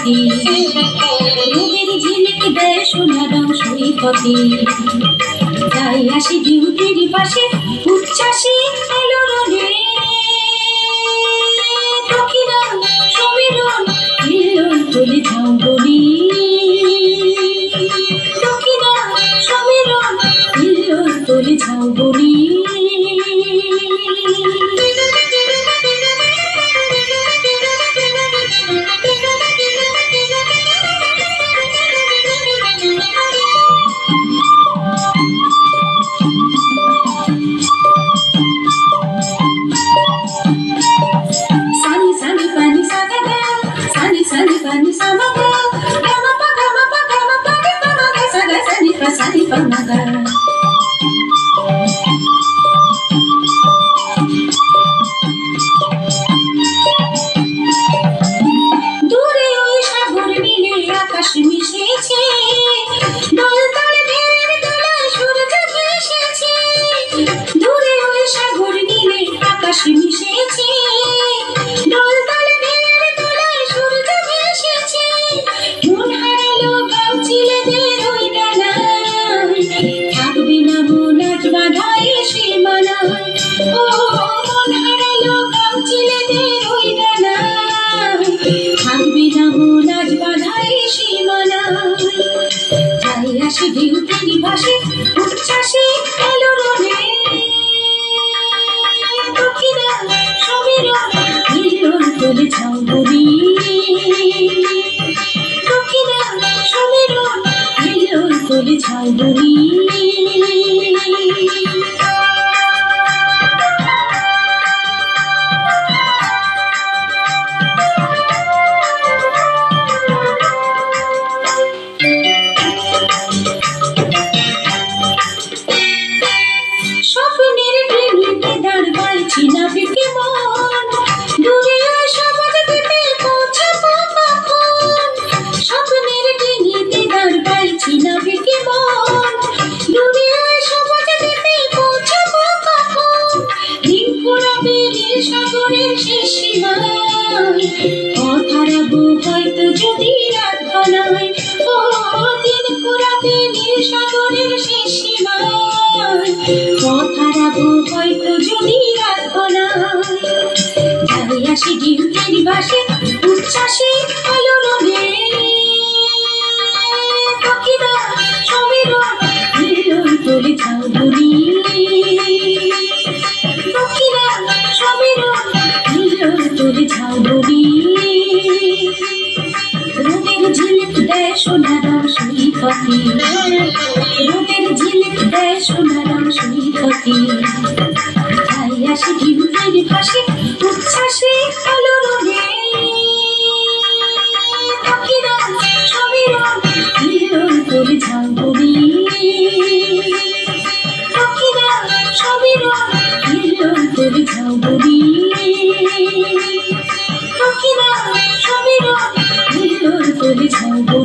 পথে, রোদের ঝিলিক দেয় সোনা রং সৈকতে। যাই আসি ডিউটির পাশে উচ্ছ্বাসে এলো রোদে, দক্ষিণায়ন সমীরণ মিলন চলে যাও বলি, দক্ষিণায়ন সমীরণ মিলন চলে যাও বলি। দূরে ওই সাগর নীলে আকাশ মিশেছে, দলদল ঢেউয়ের দোলায় সূর্য ভেসেছে। দূরে ওই সাগর নীলে আকাশ মিশেছে, দলদল ঢেউয়ের দোলায় সূর্য ভেসেছে। মন হারালো গাও চিলেদের ওই ডানায়, থাকবে না মন আজ বাঁধায় সীমানায়। ও মন হারালো গাও চিলেদের ওই ডানায়, থাকবে না মন আজ বাঁধায় সীমানায়। যাই আসি ডিউটির পাশে উচ্ছ্বাসে এলো রোদে, দক্ষিণায়ন সমীরণ মিলন চলে যাও বলি, দক্ষিণায়ন সমীরণ মিলন চলে যাও বলি। স্বপ্নের ডিঙিতে দাঁড় পাইছি নাবিকে মন, দূরে ওই সবুজ দ্বীপে পৌঁছাবো কখন। স্বপ্নের ডিঙিতে দাঁড় পাইছি নাবিকে মন, দূরে ওই সবুজ দ্বীপে পৌঁছাবো কখন। দিন ফুরাবে নীল সাগরের শেষ সীমায়, পথ হারাবো হয়তো যদি রাত ঘনায়। ও দিন ফুরাবে নীল সাগরের শেষ সীমায়, পথ হারাবো হয়তো যদি রাত ঘনায়। যাই আসি ডিউটির পাশে উচ্ছ্বাসে এলো রোদে, দক্ষিণায়ন সমীরণ মিলন চলে যাও বলি, দক্ষিণায়ন সমীরণ মিলন চলে যাও বলি। রোদের ঝিলিক দেয় সোনা রং সৈকতে, রোদের ঝিলিক দেয় সোনা রং সৈকতে। যাই আসি ডিউটির পাশে উচ্ছ্বাসে এলো রোদে, দক্ষিণায়ন সমীরণ মিলন চলে যাও বলি, দক্ষিণায়ন সমীরণ মিলন চলে যাও বলি, দক্ষিণায়ন সমীরণ মিলন চলে যাও বলি।